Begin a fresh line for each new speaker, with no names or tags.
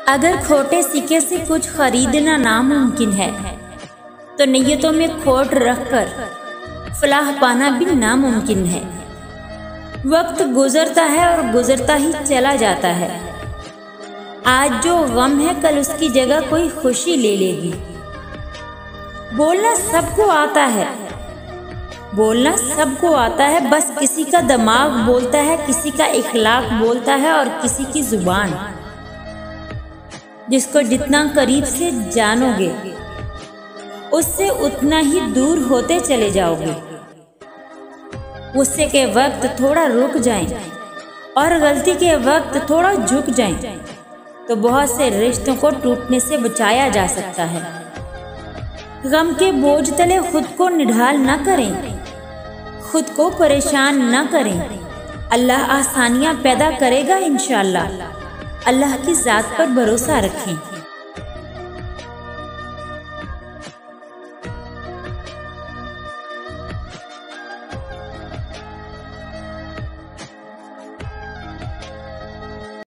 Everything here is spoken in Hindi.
अगर खोटे सिक्के से कुछ खरीदना नामुमकिन है तो नीयतों में खोट रखकर फलाह पाना भी नामुमकिन है। वक्त गुजरता है और गुजरता ही चला जाता है। आज जो गम है कल उसकी जगह कोई खुशी ले लेगी। बोलना सबको आता है, बोलना सबको आता है, बस किसी का दिमाग बोलता है, किसी का इखलाक बोलता है और किसी की जुबान। जिसको जितना करीब से जानोगे उससे उतना ही दूर होते चले जाओगे। गुस्से के वक्त थोड़ा रुक जाएं और गलती के वक्त थोड़ा झुक जाएं तो बहुत से रिश्तों को टूटने से बचाया जा सकता है। गम के बोझ तले खुद को निढाल न करें, खुद को परेशान न करें। अल्लाह आसानियां पैदा करेगा इंशाअल्लाह। अल्लाह की ज़ात पर भरोसा रखें।